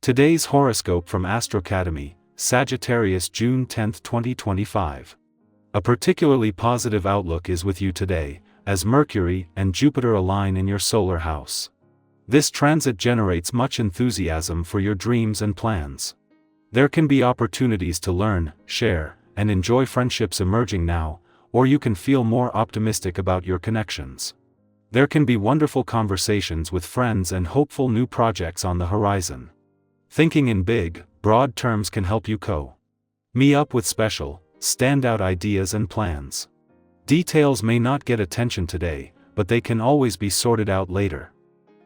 Today's horoscope from Academy, Sagittarius, June 10, 2025. A particularly positive outlook is with you today, as Mercury and Jupiter align in your solar house. This transit generates much enthusiasm for your dreams and plans. There can be opportunities to learn, share, and enjoy friendships emerging now, or you can feel more optimistic about your connections. There can be wonderful conversations with friends and hopeful new projects on the horizon. Thinking in big, broad terms can help you come up with special, standout ideas and plans. Details may not get attention today, but they can always be sorted out later.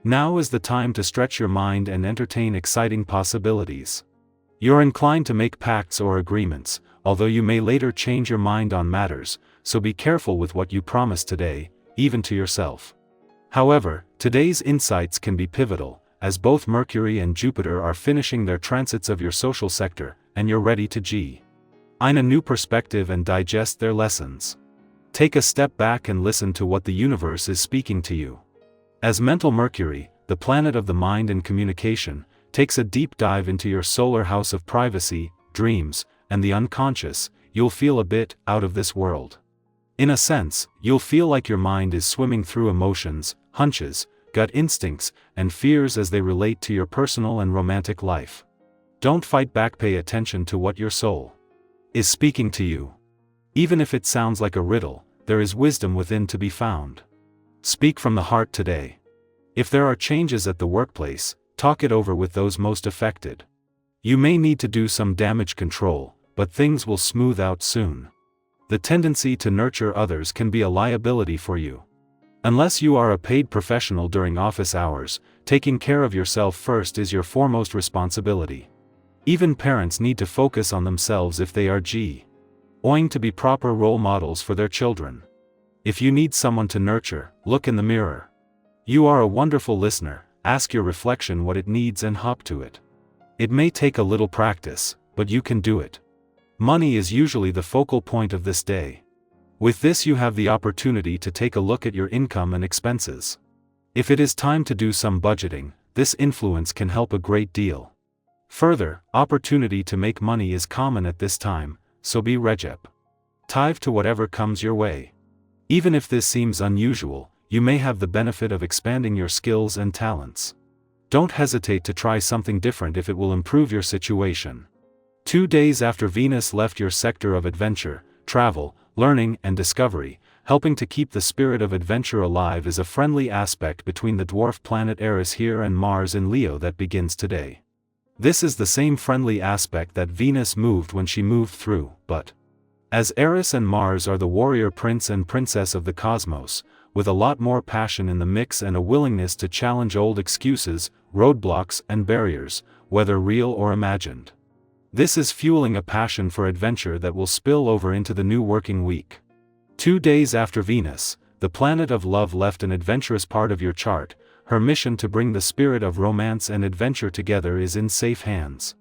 Now is the time to stretch your mind and entertain exciting possibilities. You're inclined to make pacts or agreements, although you may later change your mind on matters, so be careful with what you promise today, even to yourself. However, today's insights can be pivotal, as both Mercury and Jupiter are finishing their transits of your social sector, and you're ready to gain a new perspective and digest their lessons. Take a step back and listen to what the universe is speaking to you. As mental Mercury, the planet of the mind and communication, takes a deep dive into your solar house of privacy, dreams, and the unconscious, you'll feel a bit out of this world. In a sense, you'll feel like your mind is swimming through emotions, hunches, gut instincts, and fears as they relate to your personal and romantic life. Don't fight back, pay attention to what your soul is speaking to you. Even if it sounds like a riddle, there is wisdom within to be found. Speak from the heart today. If there are changes at the workplace, talk it over with those most affected. You may need to do some damage control, but things will smooth out soon. The tendency to nurture others can be a liability for you. Unless you are a paid professional during office hours, taking care of yourself first is your foremost responsibility. Even parents need to focus on themselves if they are going to be proper role models for their children. If you need someone to nurture, look in the mirror. You are a wonderful listener, ask your reflection what it needs and hop to it. It may take a little practice, but you can do it. Money is usually the focal point of this day. With this you have the opportunity to take a look at your income and expenses. If it is time to do some budgeting, this influence can help a great deal. Further, opportunity to make money is common at this time, so be receptive to whatever comes your way. Even if this seems unusual, you may have the benefit of expanding your skills and talents. Don't hesitate to try something different if it will improve your situation. 2 days after Venus left your sector of adventure, travel, learning, and discovery, helping to keep the spirit of adventure alive is a friendly aspect between the dwarf planet Eris here and Mars in Leo that begins today. This is the same friendly aspect that Venus moved when she moved through, but as Eris and Mars are the warrior prince and princess of the cosmos, with a lot more passion in the mix and a willingness to challenge old excuses, roadblocks, and barriers, whether real or imagined. This is fueling a passion for adventure that will spill over into the new working week. 2 days after Venus, the planet of love left an adventurous part of your chart. Her mission to bring the spirit of romance and adventure together is in safe hands.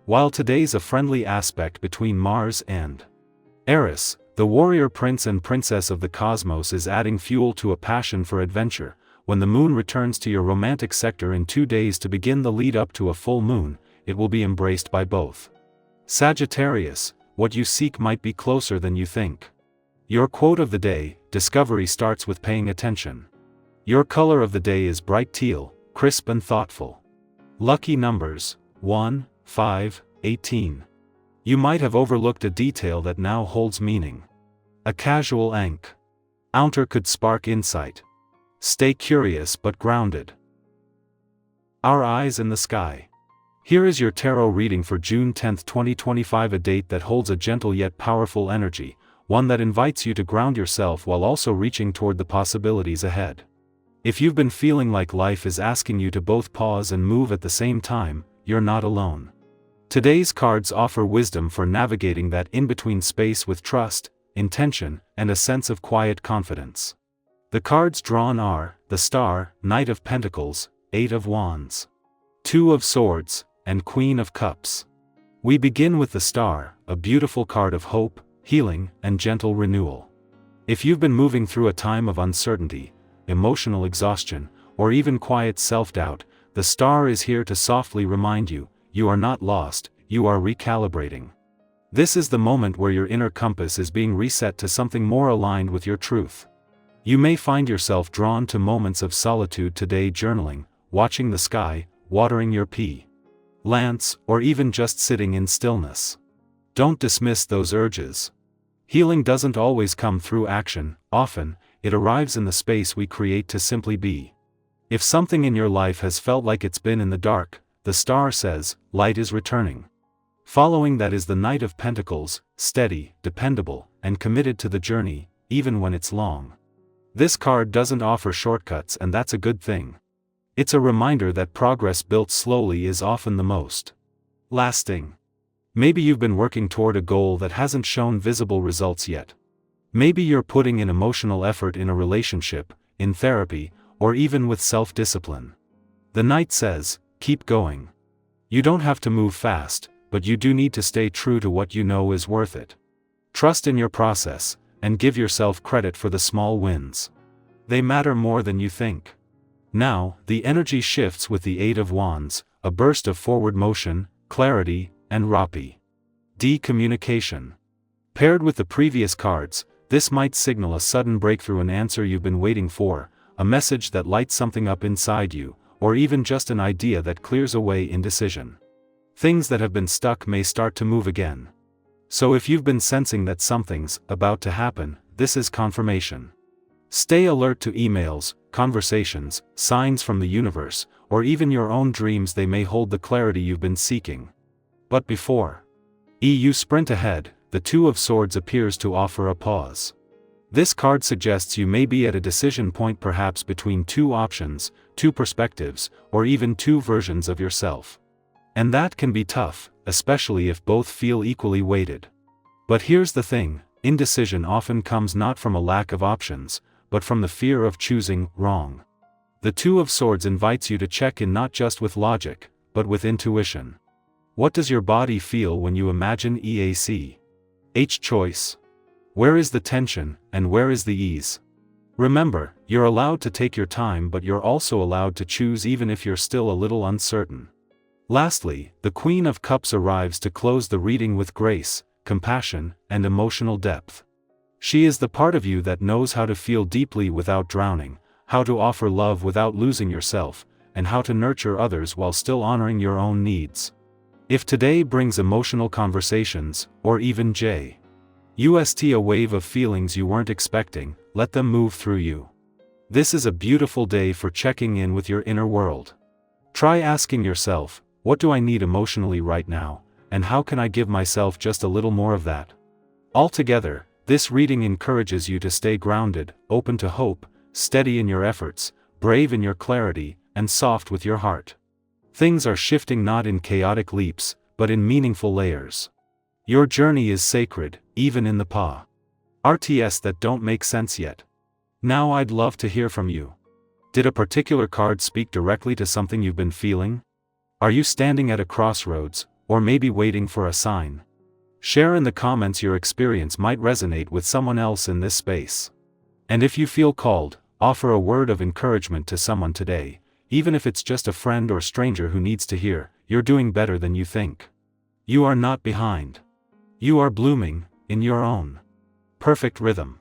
While today's a friendly aspect between Mars and Eris, the warrior prince and princess of the cosmos is adding fuel to a passion for adventure. When the moon returns to your romantic sector in 2 days to begin the lead up to a full moon, it will be embraced by both. Sagittarius, what you seek might be closer than you think. Your quote of the day: discovery starts with paying attention. Your color of the day is bright teal, crisp and thoughtful. Lucky numbers: 1, 5, 18. You might have overlooked a detail that now holds meaning. A casual encounter could spark insight. Stay curious but grounded. Our eyes in the sky. Here is your tarot reading for June 10, 2025, a date that holds a gentle yet powerful energy, one that invites you to ground yourself while also reaching toward the possibilities ahead. If you've been feeling like life is asking you to both pause and move at the same time, you're not alone. Today's cards offer wisdom for navigating that in-between space with trust, intention, and a sense of quiet confidence. The cards drawn are the Star, Knight of Pentacles, 8 of Wands, 2 of Swords, and Queen of Cups. We begin with the Star, a beautiful card of hope, healing, and gentle renewal. If you've been moving through a time of uncertainty, emotional exhaustion, or even quiet self-doubt, the Star is here to softly remind you, you are not lost, you are recalibrating. This is the moment where your inner compass is being reset to something more aligned with your truth. You may find yourself drawn to moments of solitude today, journaling, watching the sky, watering your plants, or even just sitting in stillness. Don't dismiss those urges. Healing doesn't always come through action, often, it arrives in the space we create to simply be. If something in your life has felt like it's been in the dark, the star says, light is returning. Following that is the Knight of Pentacles, steady, dependable, and committed to the journey, even when it's long. This card doesn't offer shortcuts, and that's a good thing. It's a reminder that progress built slowly is often the most lasting. Maybe you've been working toward a goal that hasn't shown visible results yet. Maybe you're putting in emotional effort in a relationship, in therapy, or even with self-discipline. The Knight says, keep going. You don't have to move fast, but you do need to stay true to what you know is worth it. Trust in your process, and give yourself credit for the small wins. They matter more than you think. Now, the energy shifts with the Eight of Wands, a burst of forward motion, clarity, and communication. Paired with the previous cards, this might signal a sudden breakthrough, an answer you've been waiting for, a message that lights something up inside you, or even just an idea that clears away indecision. Things that have been stuck may start to move again. So if you've been sensing that something's about to happen, this is confirmation. Stay alert to emails, conversations, signs from the universe, or even your own dreams. They may hold the clarity you've been seeking. But before you sprint ahead, the Two of Swords appears to offer a pause. This card suggests you may be at a decision point, perhaps between two options, two perspectives, or even two versions of yourself. And that can be tough, especially if both feel equally weighted. But here's the thing, indecision often comes not from a lack of options, but from the fear of choosing wrong. The Two of Swords invites you to check in not just with logic, but with intuition. What does your body feel when you imagine each choice? Where is the tension, and where is the ease? Remember, you're allowed to take your time, but you're also allowed to choose, even if you're still a little uncertain. Lastly, the Queen of Cups arrives to close the reading with grace, compassion, and emotional depth. She is the part of you that knows how to feel deeply without drowning, how to offer love without losing yourself, and how to nurture others while still honoring your own needs. If today brings emotional conversations, or even a wave of feelings you weren't expecting, let them move through you. This is a beautiful day for checking in with your inner world. Try asking yourself, what do I need emotionally right now, and how can I give myself just a little more of that? Altogether, this reading encourages you to stay grounded, open to hope, steady in your efforts, brave in your clarity, and soft with your heart. Things are shifting not in chaotic leaps, but in meaningful layers. Your journey is sacred, even in the parts that don't make sense yet. Now I'd love to hear from you. Did a particular card speak directly to something you've been feeling? Are you standing at a crossroads, or maybe waiting for a sign? Share in the comments. Your experience might resonate with someone else in this space. And if you feel called, offer a word of encouragement to someone today, even if it's just a friend or stranger who needs to hear, you're doing better than you think. You are not behind. You are blooming, in your own perfect rhythm.